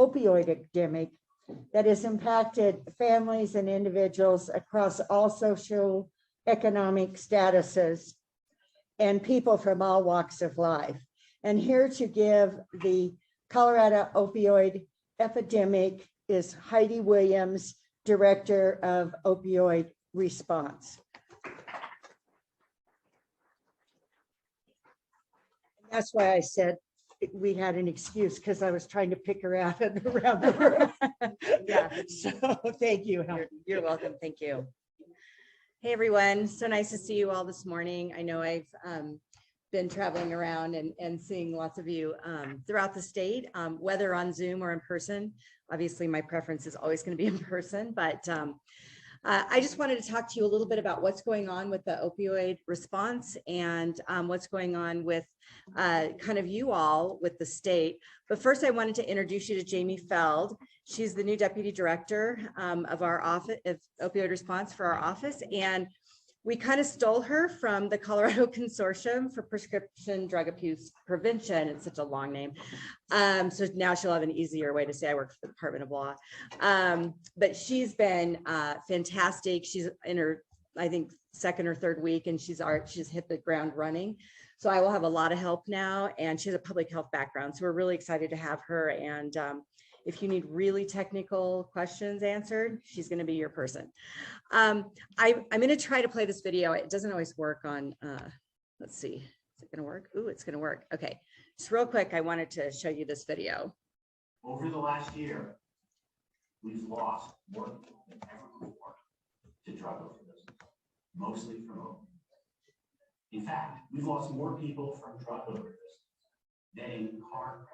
opioid epidemic that has impacted families and individuals across all social economic statuses and people from all walks of life. And here to give the Colorado opioid epidemic is Heidi Williams, Director of Opioid Response. That's why I said we had an excuse, because I was trying to pick her out around the room. Yeah. So thank you. You're welcome. Thank you. Hey, everyone. So nice to see you all this morning. I know I've been traveling around and seeing lots of you throughout the state, whether on Zoom or in person. Obviously, my preference is always going to be in person, but I just wanted to talk to you a little bit about what's going on with the opioid response and what's going on with kind of you all with the state. But first, I wanted to introduce you to Jamie Feld. She's the new Deputy Director of our office of opioid response for our office. And we kind of stole her from the Colorado Consortium for Prescription Drug Abuse Prevention. It's such a long name. So now she'll have an easier way to say I work for the Department of Law. But she's been fantastic. She's in her, I think, second or third week, and she's hit the ground running. So I will have a lot of help now, and she has a public health background. So we're really excited to have her. And if you need really technical questions answered, she's going to be your person. I'm going to try to play this video. It doesn't always work on, let's see, is it going to work? Ooh, it's going to work. Okay, just real quick, I wanted to show you this video. Over the last year, we've lost more people than ever before to drug overdoses, mostly from opioids. In fact, we've lost more people from drug overdoses than in car crashes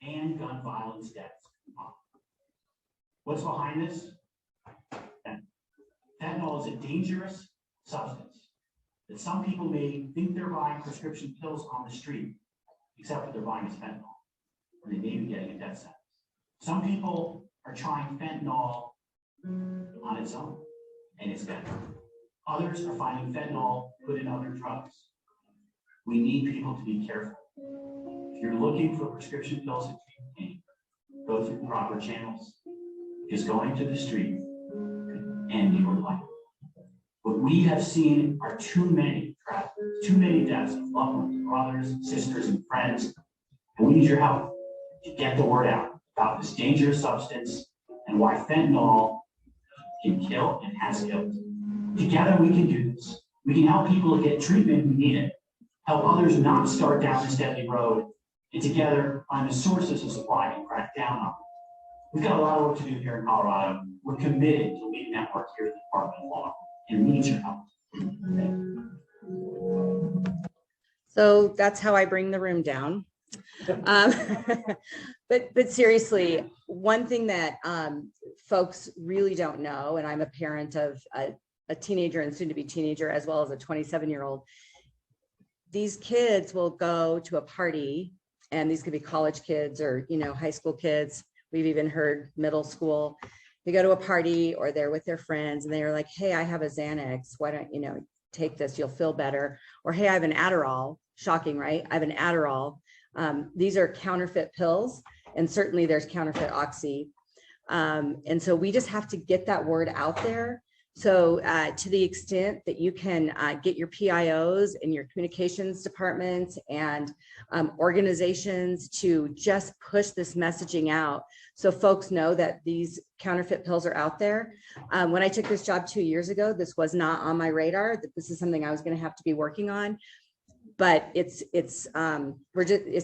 and gun violence deaths. What's behind this? Fentanyl is a dangerous substance that some people may think they're buying prescription pills on the street, except what they're buying is fentanyl, or they may be getting a death sentence. Some people are trying fentanyl on its own, and it's deadly. Others are finding fentanyl put in other drugs. We need people to be careful. If you're looking for prescription pills to treat pain, go through proper channels, because going to the street could end your life. What we have seen are too many deaths of loved ones, brothers, sisters, and friends, and we need your help to get the word out about this dangerous substance and why fentanyl can kill and has killed. Together we can do this. We can help people get treatment who need it, help others not start down this deadly road, and together find the sources of supply and crack down on them. We've got a lot of work to do here in Colorado. We're committed to leading that work here at the Department of Law, and we need your help. So that's how I bring the room down. But seriously, one thing that folks really don't know, and I'm a parent of a teenager and soon to be teenager, as well as a 27-year-old, these kids will go to a party, and these could be college kids or, high school kids. We've even heard middle school. They go to a party or they're with their friends and they're like, hey, I have a Xanax. Why don't you take this? You'll feel better. Or, hey, I have an Adderall. Shocking, right? I have an Adderall. These are counterfeit pills, and certainly there's counterfeit oxy. And so we just have to get that word out there. So to the extent that you can get your PIOs and your communications departments and organizations to just push this messaging out so folks know that these counterfeit pills are out there. When I took this job 2 years ago, this was not on my radar, that this is something I was going to have to be working on. But it's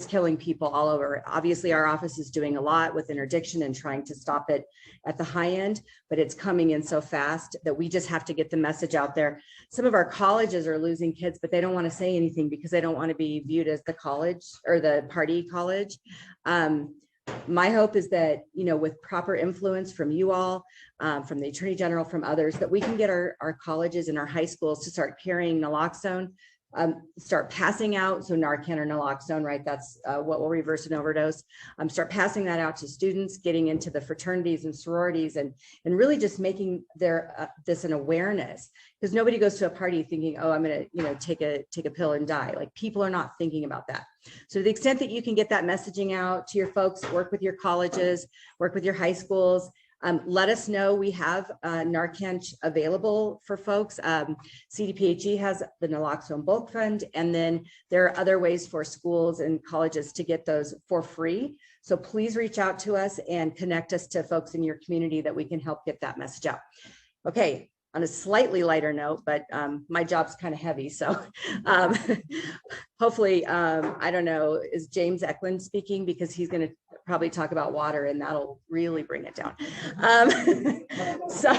killing people all over. Obviously, our office is doing a lot with interdiction and trying to stop it at the high end, but it's coming in so fast that we just have to get the message out there. Some of our colleges are losing kids, but they don't want to say anything because they don't want to be viewed as the college or the party college. My hope is that, with proper influence from you all, from the Attorney General, from others, that we can get our colleges and our high schools to start carrying naloxone. start passing out. So Narcan or naloxone, right? That's what will reverse an overdose. Start passing that out to students, getting into the fraternities and sororities, and really just making this an awareness, because nobody goes to a party thinking, oh, I'm going to, take a pill and die. Like, people are not thinking about that. So to the extent that you can get that messaging out to your folks, work with your colleges, work with your high schools. Let us know. We have Narcan available for folks. CDPHE has the naloxone bulk fund, and then there are other ways for schools and colleges to get those for free. So please reach out to us and connect us to folks in your community that we can help get that message out. Okay, on a slightly lighter note, but my job's kind of heavy. So hopefully, I don't know, is James Eklund speaking? Because he's going to probably talk about water, and that'll really bring it down. So,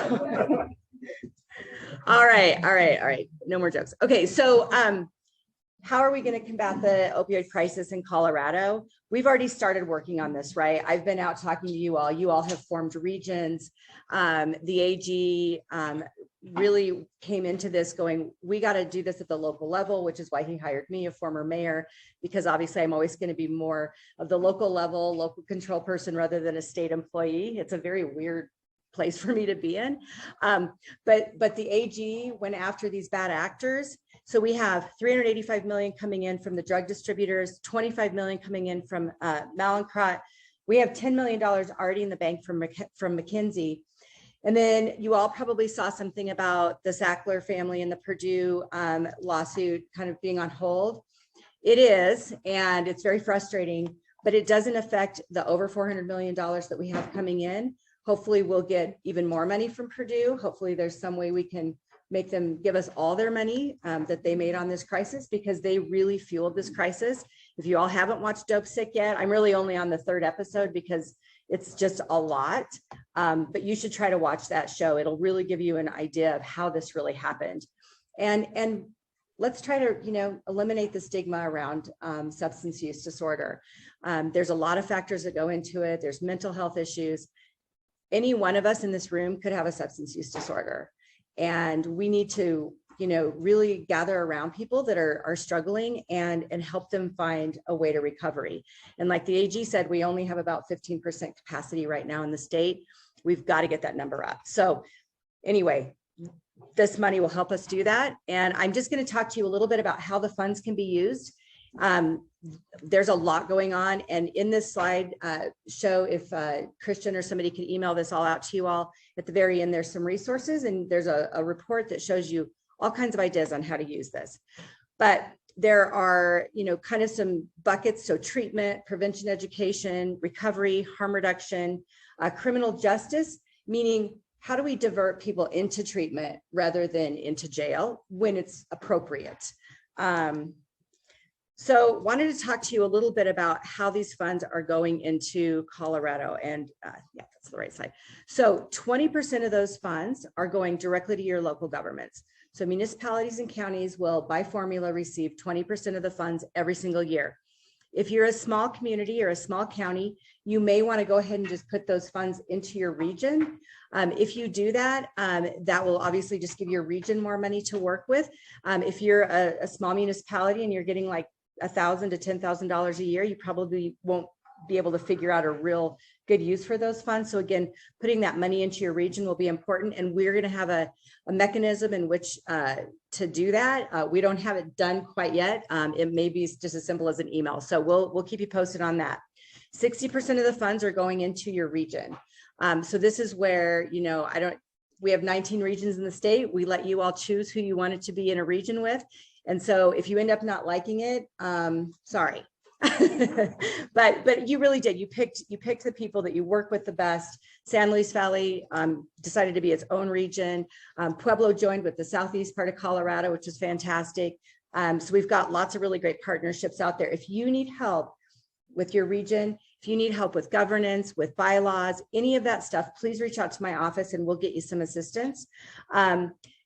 all right. No more jokes. Okay, so how are we going to combat the opioid crisis in Colorado? We've already started working on this, right? I've been out talking to you all. You all have formed regions. The AG really came into this going, we got to do this at the local level, which is why he hired me, a former mayor, because obviously I'm always going to be more of the local level, local control person rather than a state employee. It's a very weird place for me to be in. But the AG went after these bad actors. So we have 385 million coming in from the drug distributors, 25 million coming in from Mallinckrodt. We have $10 million already in the bank from McKinsey. And then you all probably saw something about the Sackler family and the Purdue lawsuit kind of being on hold. It is, and it's very frustrating, but it doesn't affect the over $400 million that we have coming in. Hopefully we'll get even more money from Purdue. Hopefully there's some way we can make them give us all their money that they made on this crisis, because they really fueled this crisis. If you all haven't watched Dope Sick yet, I'm really only on the 3rd episode because it's just a lot, but you should try to watch that show. It'll really give you an idea of how this really happened. And let's try to, eliminate the stigma around substance use disorder. There's a lot of factors that go into it. There's mental health issues. Any one of us in this room could have a substance use disorder. And we need to, really gather around people that are struggling and help them find a way to recovery. And like the AG said, we only have about 15% capacity right now in the state. We've got to get that number up. So anyway, this money will help us do that. And I'm just going to talk to you a little bit about how the funds can be used. There's a lot going on. And in this slide show, if Christian or somebody could email this all out to you all, at the very end, there's some resources, and there's a report that shows you all kinds of ideas on how to use this. But there are, kind of some buckets. So treatment, prevention, education, recovery, harm reduction, criminal justice, meaning how do we divert people into treatment rather than into jail when it's appropriate? So wanted to talk to you a little bit about how these funds are going into Colorado, and yeah, that's the right side. So 20% of those funds are going directly to your local governments. So municipalities and counties will, by formula, receive 20% of the funds every single year. If you're a small community or a small county, you may want to go ahead and just put those funds into your region. If you do that, that will obviously just give your region more money to work with. If you're a small municipality and you're getting like $1,000 to $10,000 a year, you probably won't be able to figure out a real good use for those funds. So again, putting that money into your region will be important. And we're going to have a mechanism in which to do that. We don't have it done quite yet. It may be just as simple as an email. So we'll keep you posted on that. 60% of the funds are going into your region. So this is where, we have 19 regions in the state. We let you all choose who you wanted to be in a region with. And so if you end up not liking it, sorry. but you really did. You picked the people that you work with the best. San Luis Valley decided to be its own region. Pueblo joined with the southeast part of Colorado, which is fantastic. So we've got lots of really great partnerships out there. If you need help with your region, if you need help with governance, with bylaws, any of that stuff, please reach out to my office and we'll get you some assistance.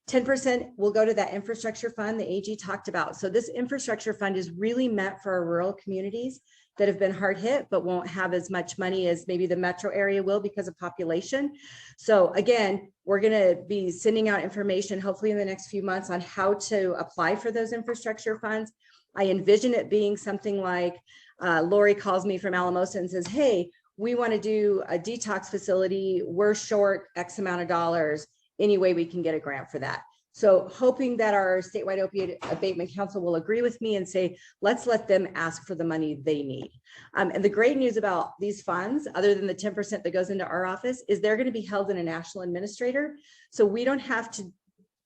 10% will go to that infrastructure fund the AG talked about. So this infrastructure fund is really meant for our rural communities that have been hard hit, but won't have as much money as maybe the metro area will because of population. So again, we're going to be sending out information, hopefully in the next few months, on how to apply for those infrastructure funds. I envision it being something like Lori calls me from Alamosa and says, hey, we want to do a detox facility. We're short X amount of dollars. Any way we can get a grant for that. So hoping that our statewide opioid abatement council will agree with me and say, let's let them ask for the money they need. And the great news about these funds, other than the 10% that goes into our office, is they're going to be held in a national administrator. So we don't have to,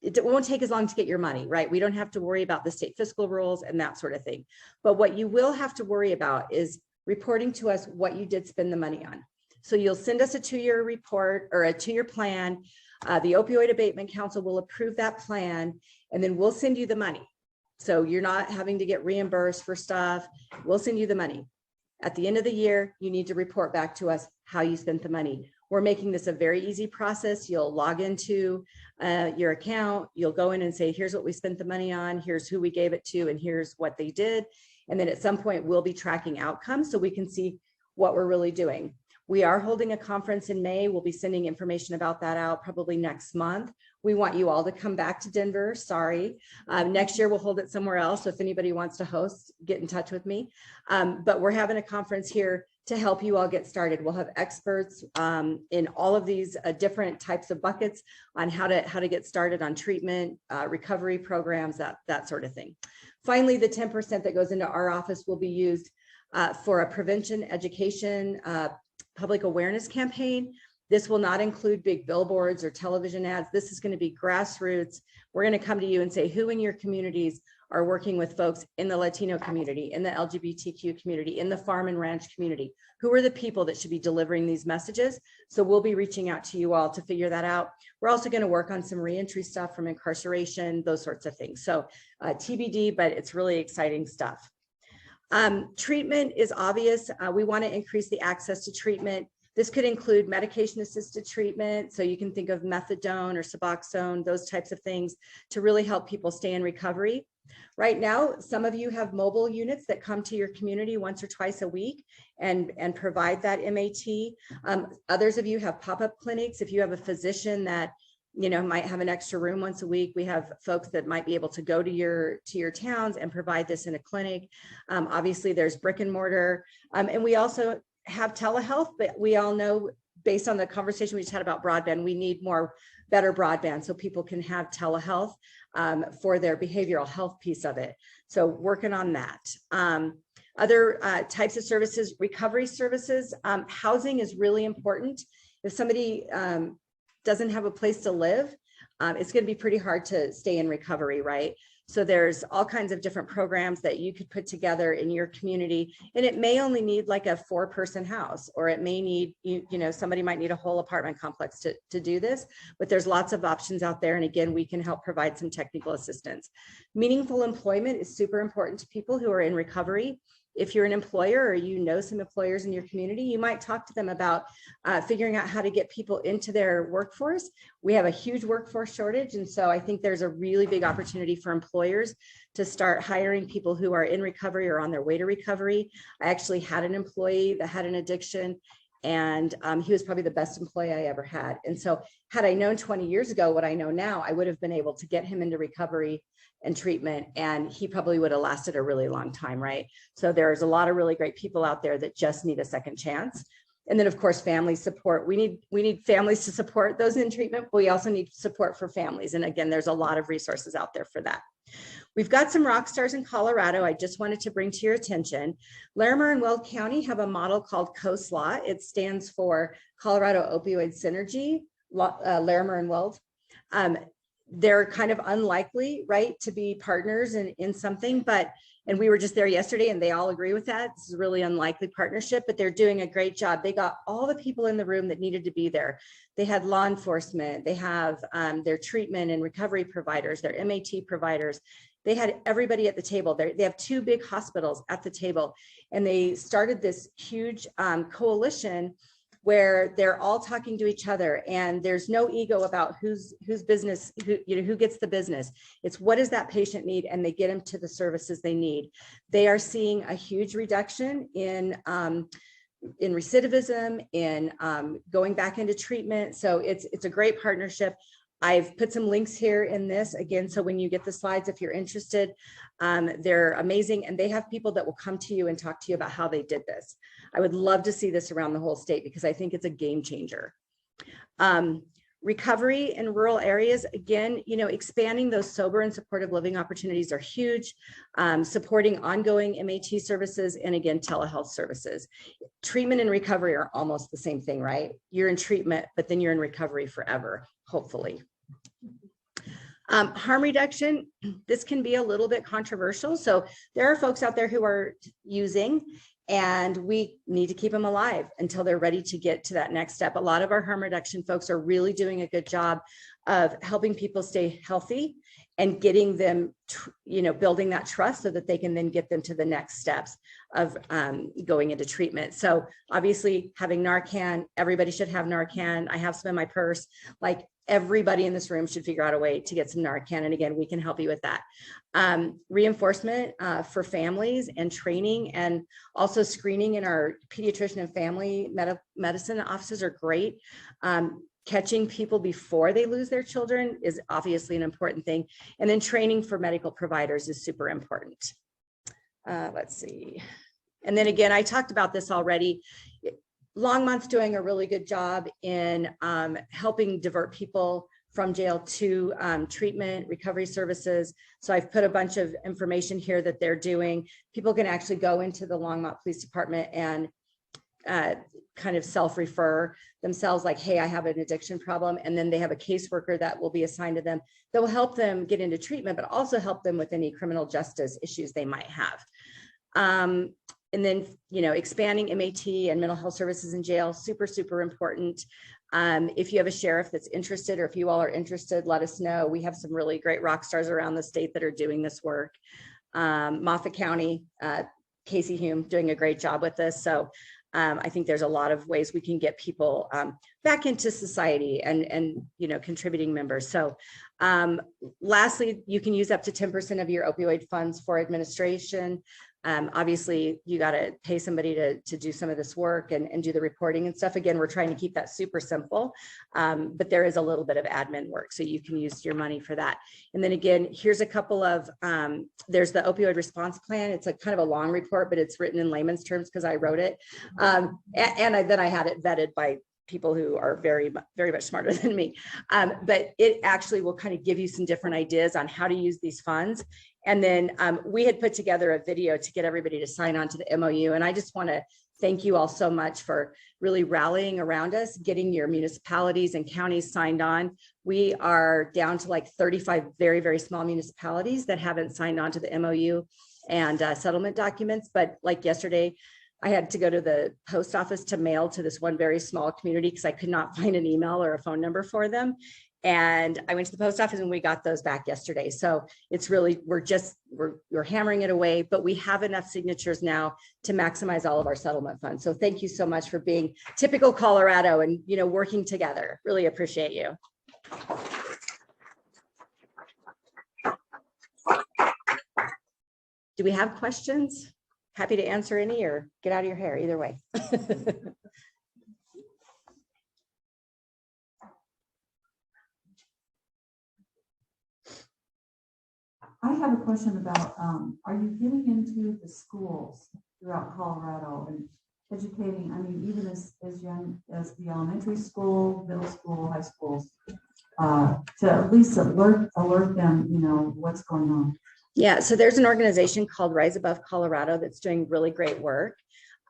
it won't take as long to get your money, right? We don't have to worry about the state fiscal rules and that sort of thing. But what you will have to worry about is reporting to us what you did spend the money on. So you'll send us a 2-year report or a 2-year plan. The Opioid Abatement Council will approve that plan, and then we'll send you the money. So you're not having to get reimbursed for stuff. We'll send you the money. At the end of the year, you need to report back to us how you spent the money. We're making this a very easy process. You'll log into your account. You'll go in and say, here's what we spent the money on. Here's who we gave it to, and here's what they did. And then at some point, we'll be tracking outcomes so we can see what we're really doing. We are holding a conference in May. We'll be sending information about that out probably next month. We want you all to come back to Denver. Sorry. Next year, we'll hold it somewhere else. So if anybody wants to host, get in touch with me. But we're having a conference here to help you all get started. We'll have experts in all of these different types of buckets on how to get started on treatment, recovery programs, that sort of thing. Finally, the 10% that goes into our office will be used for a prevention, education, public awareness campaign. This will not include big billboards or television ads. This is going to be grassroots. We're going to come to you and say, who in your communities are working with folks in the Latino community, in the LGBTQ community, in the farm and ranch community? Who are the people that should be delivering these messages? So we'll be reaching out to you all to figure that out. We're also going to work on some reentry stuff from incarceration, those sorts of things. So TBD, but it's really exciting stuff. Treatment is obvious. We want to increase the access to treatment. This could include medication-assisted treatment. So you can think of methadone or Suboxone, those types of things to really help people stay in recovery. Right now, some of you have mobile units that come to your community once or twice a week and provide that MAT. Others of you have pop-up clinics. If you have a physician that might have an extra room once a week, we have folks that might be able to go to your towns and provide this in a clinic. Obviously, there's brick and mortar, and we also have telehealth, but we all know, based on the conversation we just had about broadband, we need better broadband so people can have telehealth for their behavioral health piece of it. So working on that. Other types of services, recovery services, housing is really important. If somebody doesn't have a place to live, it's going to be pretty hard to stay in recovery, right? So there's all kinds of different programs that you could put together in your community, and it may only need like a 4-person house, or it may need, somebody might need a whole apartment complex to do this, but there's lots of options out there. And again, we can help provide some technical assistance. Meaningful employment is super important to people who are in recovery. If you're an employer or some employers in your community, you might talk to them about figuring out how to get people into their workforce. We have a huge workforce shortage. And so I think there's a really big opportunity for employers to start hiring people who are in recovery or on their way to recovery. I actually had an employee that had an addiction, and he was probably the best employee I ever had. And so had I known 20 years ago what I know now, I would have been able to get him into recovery and treatment, and he probably would have lasted a really long time, right? So there's a lot of really great people out there that just need a second chance. And then of course, family support. We need families to support those in treatment, but we also need support for families. And again, there's a lot of resources out there for that. We've got some rock stars in Colorado. I just wanted to bring to your attention. Larimer and Weld County have a model called COSLA. It stands for Colorado Opioid Synergy, Larimer and Weld. They're kind of unlikely, right, to be partners in something, and we were just there yesterday and they all agree with that. This is a really unlikely partnership, but they're doing a great job. They got all the people in the room that needed to be there. They had law enforcement, they have their treatment and recovery providers, their MAT providers. They had everybody at the table. They have 2 big hospitals at the table, and they started this huge coalition where they're all talking to each other and there's no ego about whose business, who gets the business. It's what does that patient need, and they get them to the services they need. They are seeing a huge reduction in recidivism, in going back into treatment. So it's a great partnership. I've put some links here in this again, so when you get the slides, if you're interested, they're amazing, and they have people that will come to you and talk to you about how they did this. I would love to see this around the whole state because I think it's a game changer. Recovery in rural areas, again, expanding those sober and supportive living opportunities are huge. Supporting ongoing MAT services, and again, telehealth services. Treatment and recovery are almost the same thing, right? You're in treatment, but then you're in recovery forever, hopefully. Harm reduction, this can be a little bit controversial. So there are folks out there who are using, and we need to keep them alive until they're ready to get to that next step. A lot of our harm reduction folks are really doing a good job of helping people stay healthy and getting them, building that trust so that they can then get them to the next steps of going into treatment. So obviously having Narcan, everybody should have Narcan. I have some in my purse. Like, everybody in this room should figure out a way to get some Narcan. And again, we can help you with that. Reinforcement for families and training, and also screening in our pediatrician and family medicine offices are great. Catching people before they lose their children is obviously an important thing. And then training for medical providers is super important. Let's see. And then again, I talked about this already. Longmont's doing a really good job in helping divert people from jail to treatment, recovery services. So I've put a bunch of information here that they're doing. People can actually go into the Longmont Police Department and kind of self-refer themselves, like, hey, I have an addiction problem. And then they have a caseworker that will be assigned to them that will help them get into treatment, but also help them with any criminal justice issues they might have. And then, expanding MAT and mental health services in jail, super, super important. If you have a sheriff that's interested, or if you all are interested, let us know. We have some really great rock stars around the state that are doing this work. Moffat County, Casey Hume doing a great job with this. So I think there's a lot of ways we can get people back into society and contributing members. So lastly, you can use up to 10% of your opioid funds for administration. Obviously, you got to pay somebody to do some of this work and do the reporting and stuff. Again, we're trying to keep that super simple, but there is a little bit of admin work, so you can use your money for that. And then again, here's a couple of, there's the opioid response plan. It's a kind of a long report, but it's written in layman's terms because I wrote it. Then I had it vetted by people who are very, very much smarter than me. But it actually will kind of give you some different ideas on how to use these funds. And then we had put together a video to get everybody to sign on to the MOU. And I just want to thank you all so much for really rallying around us, getting your municipalities and counties signed on. We are down to like 35 very, very small municipalities that haven't signed on to the MOU and settlement documents. But like yesterday, I had to go to the post office to mail to this one very small community because I could not find an email or a phone number for them. And I went to the post office and we got those back yesterday. So it's really, we're hammering it away, but we have enough signatures now to maximize all of our settlement funds. So thank you so much for being typical Colorado and, working together. Really appreciate you. Do we have questions? Happy to answer any or get out of your hair, either way. I have a question about, are you getting into the schools throughout Colorado and educating, even as young as the elementary school, middle school, high schools, to at least alert them, what's going on? Yeah, so there's an organization called Rise Above Colorado that's doing really great work.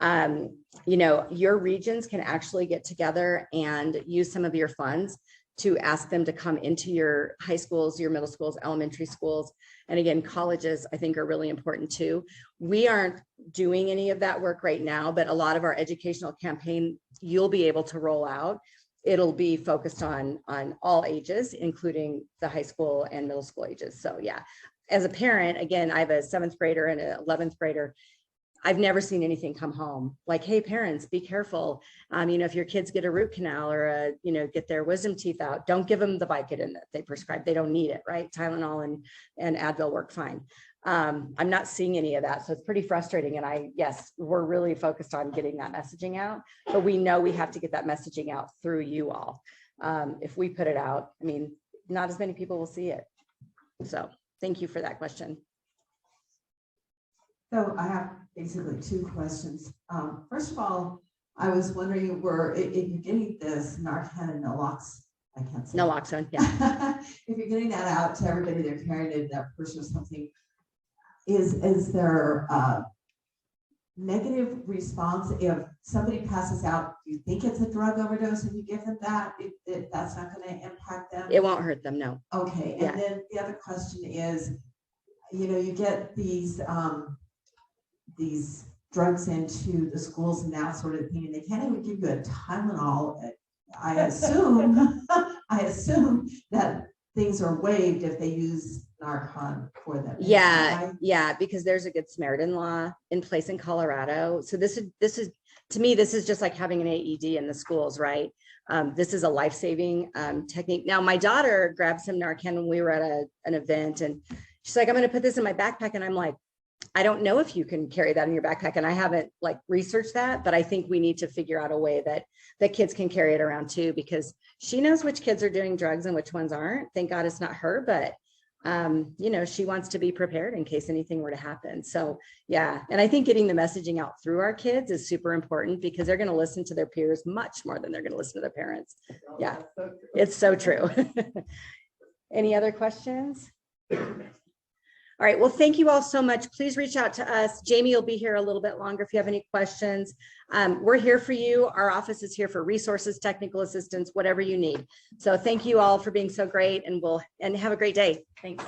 Your regions can actually get together and use some of your funds to ask them to come into your high schools, your middle schools, elementary schools. And again, colleges, I think, are really important too. We aren't doing any of that work right now, but a lot of our educational campaign, you'll be able to roll out. It'll be focused on all ages, including the high school and middle school ages. So yeah, as a parent, again, I have a 7th grader and an 11th grader. I've never seen anything come home like, hey, parents, be careful. If your kids get a root canal or get their wisdom teeth out, don't give them the Vicodin that they prescribe. They don't need it, right? Tylenol and Advil work fine. I'm not seeing any of that. So it's pretty frustrating. And yes, we're really focused on getting that messaging out, but we know we have to get that messaging out through you all. If we put it out, not as many people will see it. So thank you for that question. So I have basically two questions. First of all, I was wondering if you're getting this Narcan and Naloxone, yeah. if you're getting that out to everybody, they're carrying it, that person or something, is there a negative response if somebody passes out? Do you think it's a drug overdose and you give them that? If that's not going to impact them? It won't hurt them, no. Okay, Yeah. and then the other question is, you get these drugs into the schools and that sort of thing, and they can't even give you a Tylenol. I assume that things are waived if they use Narcan for them. Yeah, because there's a Good Samaritan law in place in Colorado. So this is to me, this is just like having an AED in the schools, right? This is a life-saving technique. Now, my daughter grabbed some Narcan when we were at an event, and she's like, I'm going to put this in my backpack. And I'm like, I don't know if you can carry that in your backpack. And I haven't researched that, but I think we need to figure out a way that kids can carry it around too, because she knows which kids are doing drugs and which ones aren't. Thank God it's not her, but she wants to be prepared in case anything were to happen. So yeah. And I think getting the messaging out through our kids is super important because they're going to listen to their peers much more than they're going to listen to their parents. Yeah, it's so true. Any other questions? All right, well, thank you all so much. Please reach out to us. Jamie will be here a little bit longer if you have any questions. We're here for you. Our office is here for resources, technical assistance, whatever you need. So thank you all for being so great, and have a great day. Thanks.